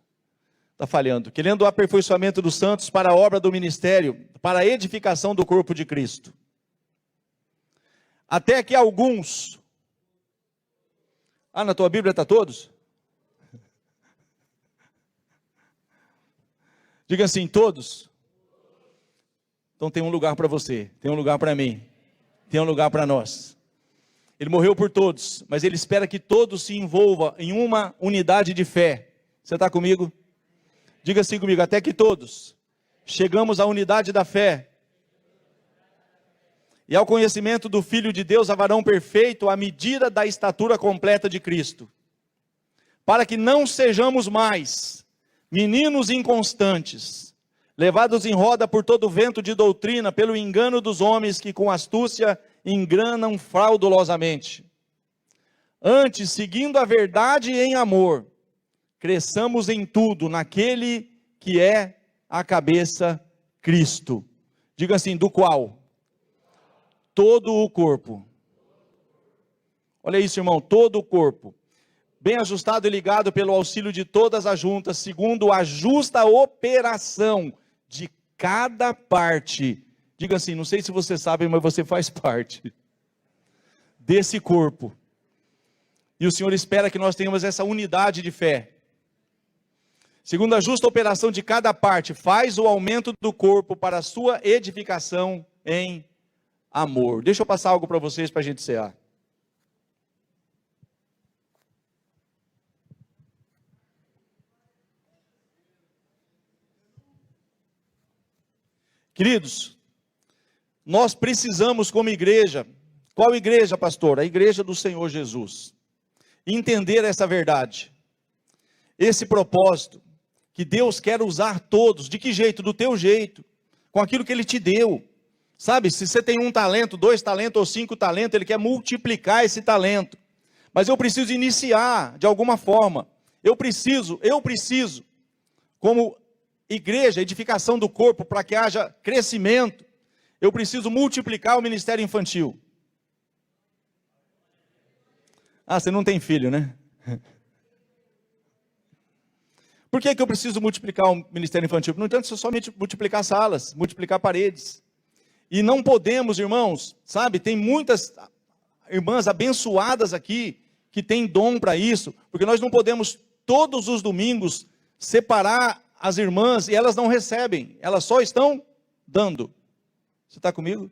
está falhando. Querendo o aperfeiçoamento dos santos para a obra do ministério, para a edificação do corpo de Cristo. Até que alguns... na tua Bíblia está todos? Diga assim, todos. Então tem um lugar para você, tem um lugar para mim, tem um lugar para nós. Ele morreu por todos, mas ele espera que todos se envolvam em uma unidade de fé. Você está comigo? Diga assim comigo, até que todos chegamos à unidade da fé. E ao conhecimento do Filho de Deus, a varão perfeito, à medida da estatura completa de Cristo. Para que não sejamos mais meninos inconstantes, levados em roda por todo vento de doutrina, pelo engano dos homens que com astúcia enganam fraudulosamente. Antes, seguindo a verdade em amor, cresçamos em tudo naquele que é a cabeça, Cristo. Diga assim, do qual todo o corpo. Olha isso, irmão, todo o corpo, bem ajustado e ligado pelo auxílio de todas as juntas, segundo a justa operação de cada parte. Diga assim, não sei se você sabe, mas você faz parte desse corpo. E o Senhor espera que nós tenhamos essa unidade de fé. Segundo a justa operação de cada parte, faz o aumento do corpo para a sua edificação em amor. Deixa eu passar algo para vocês para a gente encerrar. Queridos, nós precisamos como igreja, qual igreja, pastor? A igreja do Senhor Jesus. Entender essa verdade, esse propósito, que Deus quer usar todos. De que jeito? Do teu jeito, com aquilo que Ele te deu. Sabe, se você tem 1 talento, 2 talentos ou 5 talentos, Ele quer multiplicar esse talento. Mas eu preciso iniciar de alguma forma. Eu preciso, como igreja, edificação do corpo, para que haja crescimento, eu preciso multiplicar o ministério infantil. Ah, você não tem filho, né? Por que eu preciso multiplicar o ministério infantil? Não adianta somente multiplicar salas, multiplicar paredes. E não podemos, irmãos, sabe, tem muitas irmãs abençoadas aqui, que têm dom para isso, porque nós não podemos todos os domingos separar as irmãs e elas não recebem, elas só estão dando. Você está comigo?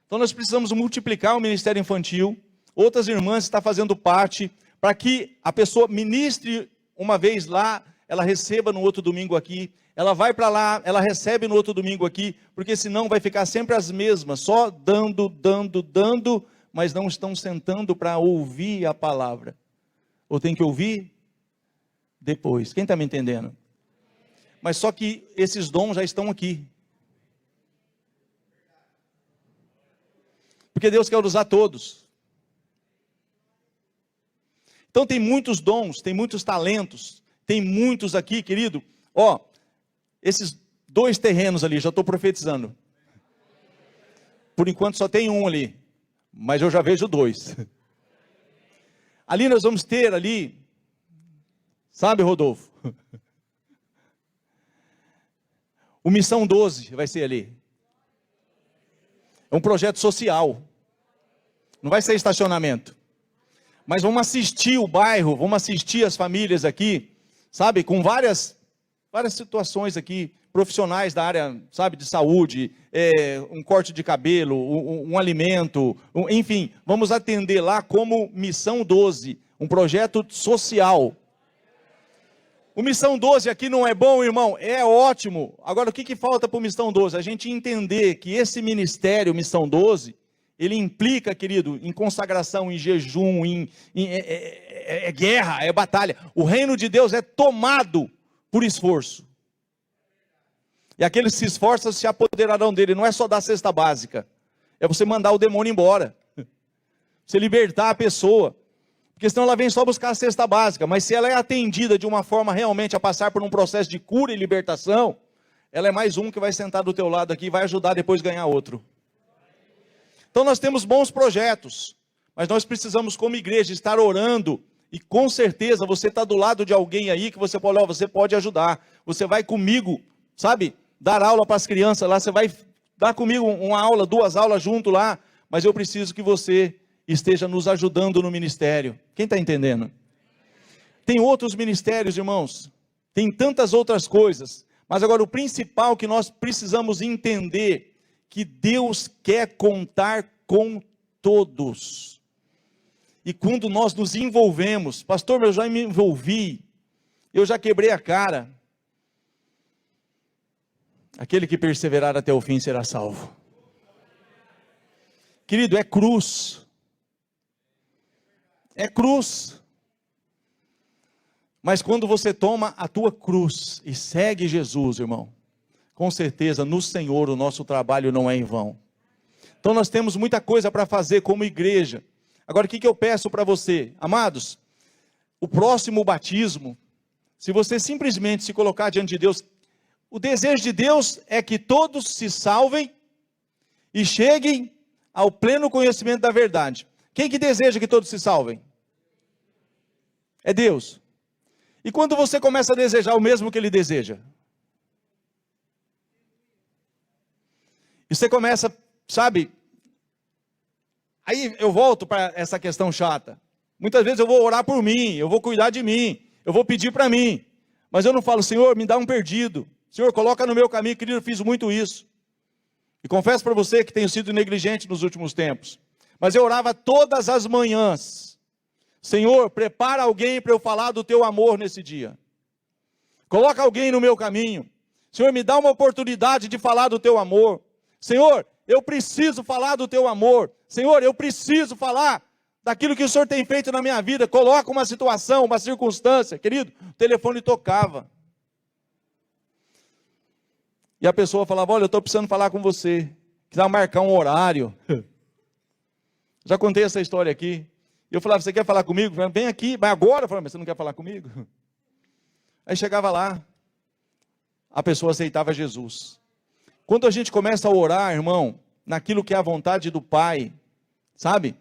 Então nós precisamos multiplicar o ministério infantil. Outras irmãs estão fazendo parte, para que a pessoa ministre uma vez lá, ela receba no outro domingo aqui, ela vai para lá, ela recebe no outro domingo aqui, porque senão vai ficar sempre as mesmas, só dando, mas não estão sentando para ouvir a palavra. Ou tem que ouvir depois. Quem está me entendendo? Mas só que esses dons já estão aqui. Porque Deus quer usar todos. Então tem muitos dons, tem muitos talentos, tem muitos aqui, querido. Ó, esses 2 terrenos ali, já estou profetizando. Por enquanto só tem um ali, mas eu já vejo 2. Ali nós vamos ter ali, sabe, Rodolfo? O Missão 12 vai ser ali. É um projeto social. Não vai ser estacionamento. Mas vamos assistir o bairro, vamos assistir as famílias aqui, sabe, com várias situações aqui, profissionais da área, sabe, de saúde, um corte de cabelo, um alimento, enfim, vamos atender lá como Missão 12, um projeto social. O Missão 12 aqui não é bom, irmão? É ótimo. Agora, o que falta para o Missão 12? A gente entender que esse ministério, Missão 12, ele implica, querido, em consagração, em jejum, é guerra, é batalha. O reino de Deus é tomado por esforço. E aqueles que se esforçam se apoderarão dele. Não é só dar cesta básica. É você mandar o demônio embora. Você libertar a pessoa. Porque senão ela vem só buscar a cesta básica. Mas se ela é atendida de uma forma realmente a passar por um processo de cura e libertação, ela é mais um que vai sentar do teu lado aqui e vai ajudar depois a ganhar outro. Então nós temos bons projetos, mas nós precisamos como igreja estar orando, e com certeza você está do lado de alguém aí que você pode, você pode ajudar, você vai comigo, sabe, dar aula para as crianças lá, você vai dar comigo uma aula, 2 aulas junto lá, mas eu preciso que você esteja nos ajudando no ministério. Quem está entendendo? Tem outros ministérios, irmãos, tem tantas outras coisas, mas agora o principal que nós precisamos entender, que Deus quer contar com todos. E quando nós nos envolvemos, pastor, eu já me envolvi, eu já quebrei a cara. Aquele que perseverar até o fim será salvo. Querido, é cruz. É cruz. Mas quando você toma a tua cruz e segue Jesus, irmão, com certeza no Senhor o nosso trabalho não é em vão. Então nós temos muita coisa para fazer como igreja. Agora o que eu peço para você? Amados, o próximo batismo, se você simplesmente se colocar diante de Deus, o desejo de Deus é que todos se salvem e cheguem ao pleno conhecimento da verdade. Quem que deseja que todos se salvem? É Deus. E quando você começa a desejar o mesmo que Ele deseja? E você começa, sabe? Aí eu volto para essa questão chata. Muitas vezes eu vou orar por mim, eu vou cuidar de mim, eu vou pedir para mim. Mas eu não falo, Senhor, me dá um perdido. Senhor, coloca no meu caminho, querido, eu fiz muito isso. E confesso para você que tenho sido negligente nos últimos tempos. Mas eu orava todas as manhãs. Senhor, prepara alguém para eu falar do teu amor nesse dia. Coloca alguém no meu caminho. Senhor, me dá uma oportunidade de falar do teu amor. Senhor, eu preciso falar do teu amor. Senhor, eu preciso falar daquilo que o Senhor tem feito na minha vida. Coloca uma situação, uma circunstância. Querido, o telefone tocava. E a pessoa falava, olha, eu estou precisando falar com você. Quiser marcar um horário. Já contei essa história aqui. E eu falava, você quer falar comigo? Falava, vem aqui, vai agora. Eu falava, mas você não quer falar comigo? Aí chegava lá, a pessoa aceitava Jesus. Quando a gente começa a orar, irmão, naquilo que é a vontade do Pai, sabe?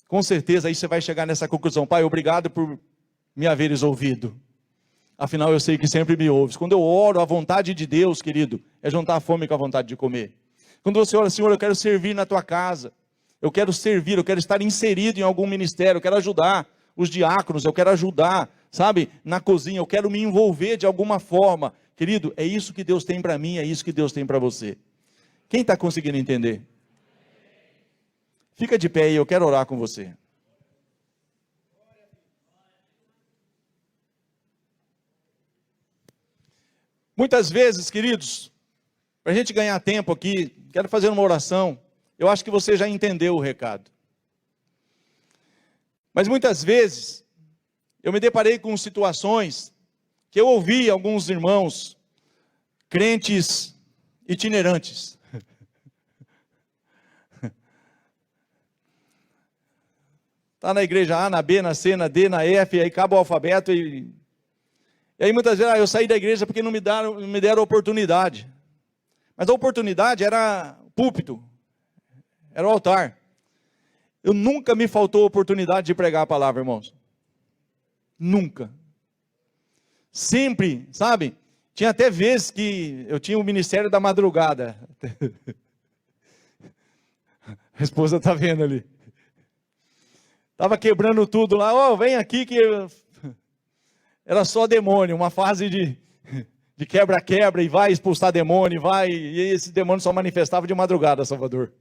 Com certeza aí você vai chegar nessa conclusão. Pai, obrigado por me haveres ouvido. Afinal, eu sei que sempre me ouves. Quando eu oro, a vontade de Deus, querido, é juntar a fome com a vontade de comer. Quando você ora, Senhor, eu quero servir na tua casa. Eu quero servir, eu quero estar inserido em algum ministério, eu quero ajudar os diáconos, eu quero ajudar, sabe, na cozinha, eu quero me envolver de alguma forma. Querido, é isso que Deus tem para mim, é isso que Deus tem para você. Quem está conseguindo entender? Fica de pé aí, eu quero orar com você. Muitas vezes, queridos, para a gente ganhar tempo aqui, quero fazer uma oração. Eu acho que você já entendeu o recado. Mas muitas vezes, eu me deparei com situações que eu ouvi alguns irmãos, crentes itinerantes. Está na igreja A, na B, na C, na D, na F, aí acaba o alfabeto e aí muitas vezes, eu saí da igreja porque não me deram oportunidade. Mas a oportunidade era púlpito. Era o altar. Eu nunca me faltou oportunidade de pregar a palavra, irmãos. Nunca. Sempre, sabe? Tinha até vezes que eu tinha o ministério da madrugada. A esposa está vendo ali. Estava quebrando tudo lá. Vem aqui que... Era só demônio, uma fase de quebra-quebra, e vai expulsar demônio, e esse demônio só manifestava de madrugada, Salvador.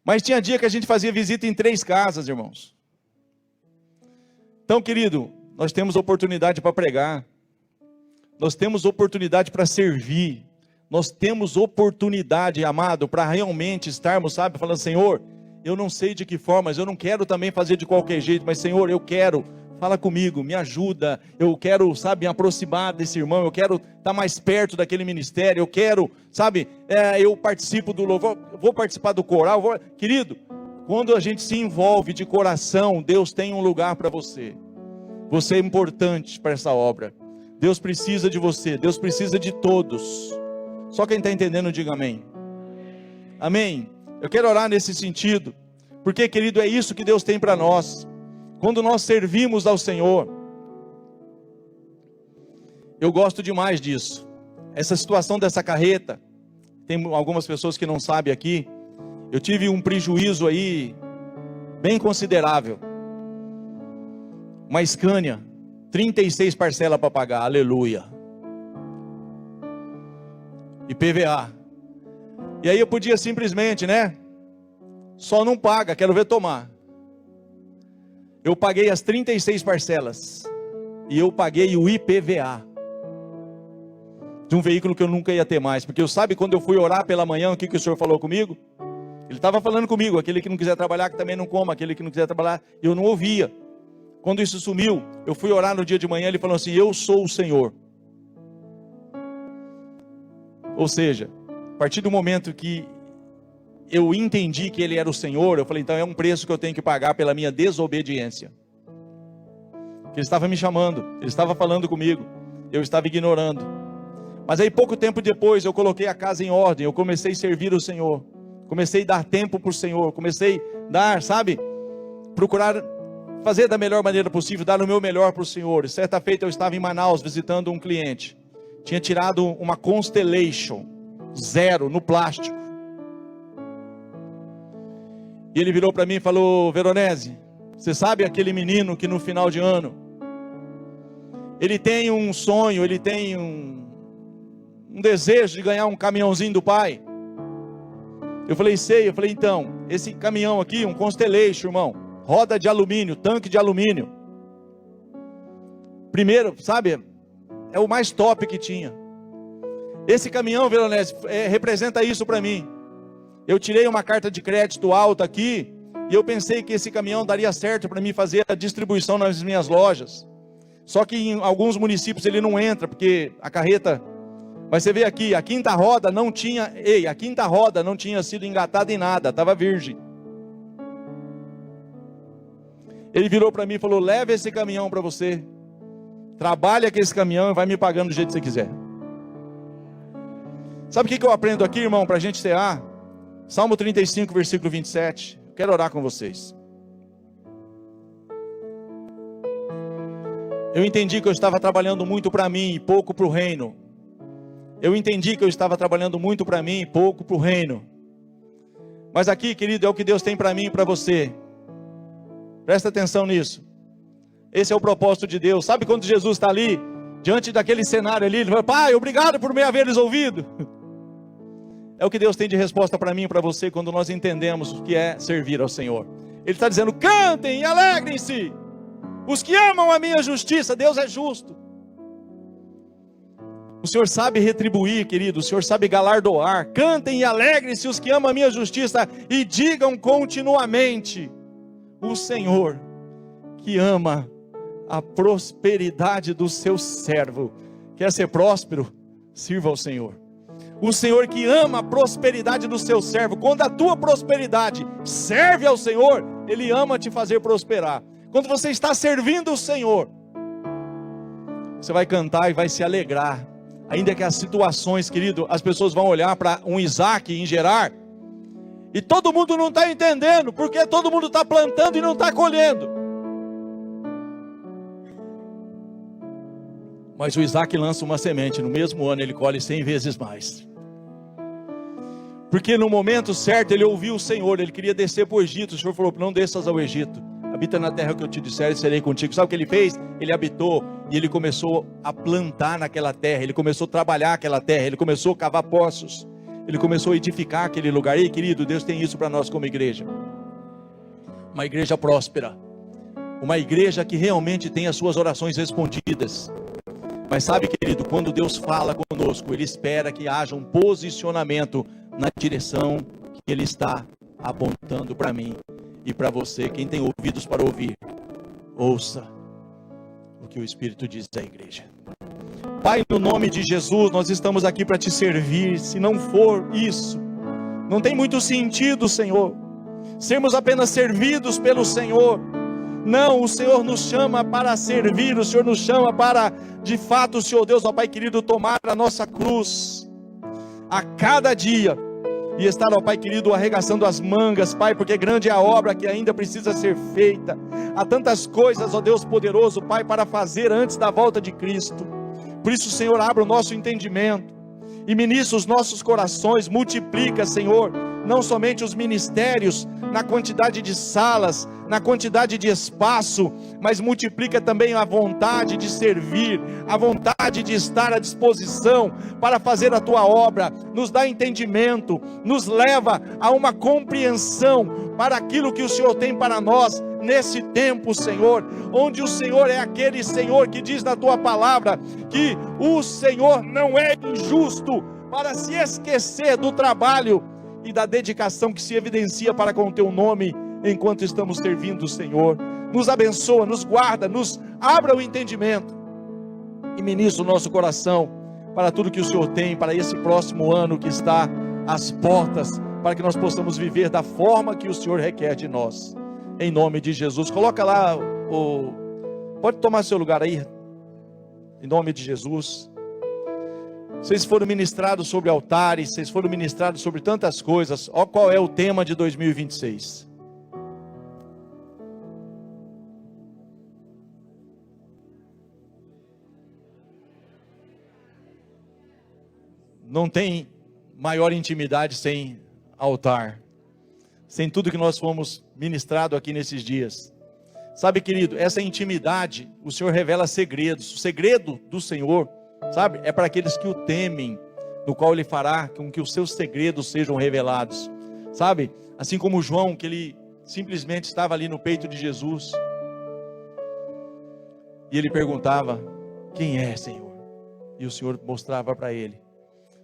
Mas tinha dia que a gente fazia visita em 3 casas, irmãos. Então, querido, nós temos oportunidade para pregar. Nós temos oportunidade para servir. Nós temos oportunidade, amado, para realmente estarmos, sabe, falando, Senhor, eu não sei de que forma, mas eu não quero também fazer de qualquer jeito, mas Senhor, eu quero, fala comigo, me ajuda, eu quero, sabe, me aproximar desse irmão, eu quero estar mais perto daquele ministério, eu quero, sabe, eu participo do louvor, vou participar do coral, querido, quando a gente se envolve de coração, Deus tem um lugar para você, você é importante para essa obra, Deus precisa de você, Deus precisa de todos, só quem está entendendo diga amém, amém, eu quero orar nesse sentido, porque querido, é isso que Deus tem para nós. Quando nós servimos ao Senhor, eu gosto demais disso. Essa situação dessa carreta, tem algumas pessoas que não sabem aqui, eu tive um prejuízo aí, bem considerável. Uma Scania, 36 parcelas para pagar, aleluia. IPVA. E aí eu podia simplesmente, né? Só não paga, quero ver tomar. Eu paguei as 36 parcelas. E eu paguei o IPVA. De um veículo que eu nunca ia ter mais. Porque eu sabe quando eu fui orar pela manhã, o que o Senhor falou comigo? Ele estava falando comigo, aquele que não quiser trabalhar, que também não coma. Aquele que não quiser trabalhar, eu não ouvia. Quando isso sumiu, eu fui orar no dia de manhã, ele falou assim, eu sou o Senhor. Ou seja, a partir do momento que eu entendi que Ele era o Senhor, eu falei, então é um preço que eu tenho que pagar pela minha desobediência. Ele estava me chamando, Ele estava falando comigo, eu estava ignorando. Mas aí pouco tempo depois eu coloquei a casa em ordem, eu comecei a servir o Senhor, comecei a dar tempo para o Senhor, comecei a dar, procurar fazer da melhor maneira possível, dar o meu melhor para o Senhor. E certa feita eu estava em Manaus visitando um cliente, tinha tirado uma Constellation 0 no plástico. E ele virou para mim e falou, Veronese, você sabe aquele menino que no final de ano, ele tem um sonho, ele tem um desejo de ganhar um caminhãozinho do pai? Eu falei, sei. Eu falei, então, esse caminhão aqui, um Constellation, irmão, roda de alumínio, tanque de alumínio. Primeiro, é o mais top que tinha. Esse caminhão, Veronese, representa isso para mim. Eu tirei uma carta de crédito alta aqui, e eu pensei que esse caminhão daria certo para mim fazer a distribuição nas minhas lojas. Só que em alguns municípios ele não entra, porque a carreta... Mas você vê aqui, a quinta roda não tinha sido engatada em nada, estava virgem. Ele virou para mim e falou, leva esse caminhão para você, trabalha com esse caminhão e vai me pagando do jeito que você quiser. Sabe o que eu aprendo aqui, irmão, para a gente encerrar? Salmo 35, versículo 27, quero orar com vocês. Eu entendi que eu estava trabalhando muito para mim e pouco para o reino. Eu entendi que eu estava trabalhando muito para mim e pouco para o reino. Mas aqui, querido, é o que Deus tem para mim e para você. Presta atenção nisso. Esse é o propósito de Deus. Sabe quando Jesus está ali, diante daquele cenário ali, ele fala, Pai, obrigado por me haveres ouvido. É o que Deus tem de resposta para mim e para você, quando nós entendemos o que é servir ao Senhor. Ele está dizendo, cantem e alegrem-se, os que amam a minha justiça. Deus é justo. O Senhor sabe retribuir, querido, o Senhor sabe galardoar. Cantem e alegrem-se os que amam a minha justiça, e digam continuamente, o Senhor que ama a prosperidade do seu servo. Quer ser próspero? Sirva ao Senhor. O Senhor que ama a prosperidade do seu servo. Quando a tua prosperidade serve ao Senhor, Ele ama te fazer prosperar. Quando você está servindo o Senhor, você vai cantar e vai se alegrar. Ainda que as situações, querido, as pessoas vão olhar para um Isaac em Gerar, e todo mundo não está entendendo, porque todo mundo está plantando e não está colhendo. Mas o Isaac lança uma semente, no mesmo ano ele colhe 100 vezes mais. Porque no momento certo ele ouviu o Senhor, ele queria descer para o Egito. O Senhor falou, não desças ao Egito, habita na terra que eu te disser e serei contigo. Sabe o que ele fez? Ele habitou e ele começou a plantar naquela terra, ele começou a trabalhar aquela terra, ele começou a cavar poços, ele começou a edificar aquele lugar. E querido, Deus tem isso para nós como igreja. Uma igreja próspera, uma igreja que realmente tem as suas orações respondidas. Mas sabe, querido, quando Deus fala conosco, Ele espera que haja um posicionamento na direção que Ele está apontando para mim e para você. Quem tem ouvidos para ouvir, ouça o que o Espírito diz à igreja. Pai, no nome de Jesus, nós estamos aqui para te servir. Se não for isso, não tem muito sentido, Senhor, sermos apenas servidos pelo Senhor. Não, o Senhor nos chama para servir, o Senhor nos chama para, de fato, Senhor Deus, ó Pai querido, tomar a nossa cruz a cada dia e estar, ó Pai querido, arregaçando as mangas, Pai, porque grande é a obra que ainda precisa ser feita. Há tantas coisas, ó Deus poderoso, Pai, para fazer antes da volta de Cristo. Por isso, Senhor, abra o nosso entendimento e ministra os nossos corações. Multiplica, Senhor, não somente os ministérios na quantidade de salas, na quantidade de espaço, mas multiplica também a vontade de servir, a vontade de estar à disposição para fazer a tua obra. Nos dá entendimento, nos leva a uma compreensão para aquilo que o Senhor tem para nós nesse tempo, Senhor, onde o Senhor é aquele Senhor que diz na tua palavra que o Senhor não é injusto para se esquecer do trabalho e da dedicação que se evidencia para com o teu nome enquanto estamos servindo o Senhor. Nos abençoa, nos guarda, nos abra o entendimento e ministra o nosso coração para tudo que o Senhor tem, para esse próximo ano que está às portas, para que nós possamos viver da forma que o Senhor requer de nós, em nome de Jesus. Coloca lá, pode tomar seu lugar aí, em nome de Jesus. Vocês foram ministrados sobre altares, vocês foram ministrados sobre tantas coisas. Olha qual é o tema de 2026. Não tem maior intimidade sem altar, sem tudo que nós fomos ministrados aqui nesses dias. Sabe, querido, essa intimidade, o Senhor revela segredos. O segredo do Senhor, sabe, é para aqueles que o temem, no qual Ele fará com que os seus segredos sejam revelados. Sabe, assim como João, que ele simplesmente estava ali no peito de Jesus, e ele perguntava: quem é, Senhor? E o Senhor mostrava para ele.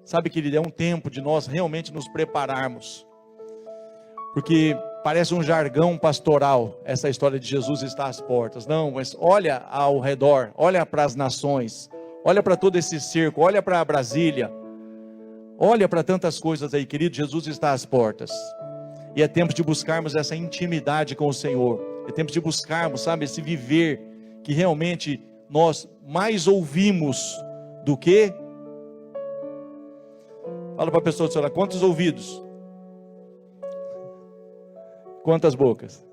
Sabe, querido, é um tempo de nós realmente nos prepararmos, porque parece um jargão pastoral, essa história de Jesus está às portas. Não, mas olha ao redor, olha para as nações, olha para todo esse cerco, olha para Brasília, olha para tantas coisas aí, querido. Jesus está às portas, e é tempo de buscarmos essa intimidade com o Senhor, é tempo de buscarmos, sabe, esse viver, que realmente nós mais ouvimos do que... Fala para a pessoa do seu lado: quantos ouvidos? Quantas bocas?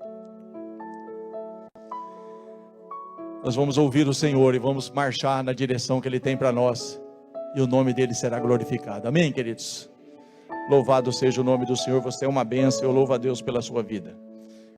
Nós vamos ouvir o Senhor e vamos marchar na direção que Ele tem para nós, e o nome dEle será glorificado. Amém, queridos? Louvado seja o nome do Senhor. Você é uma bênção. Eu louvo a Deus pela sua vida.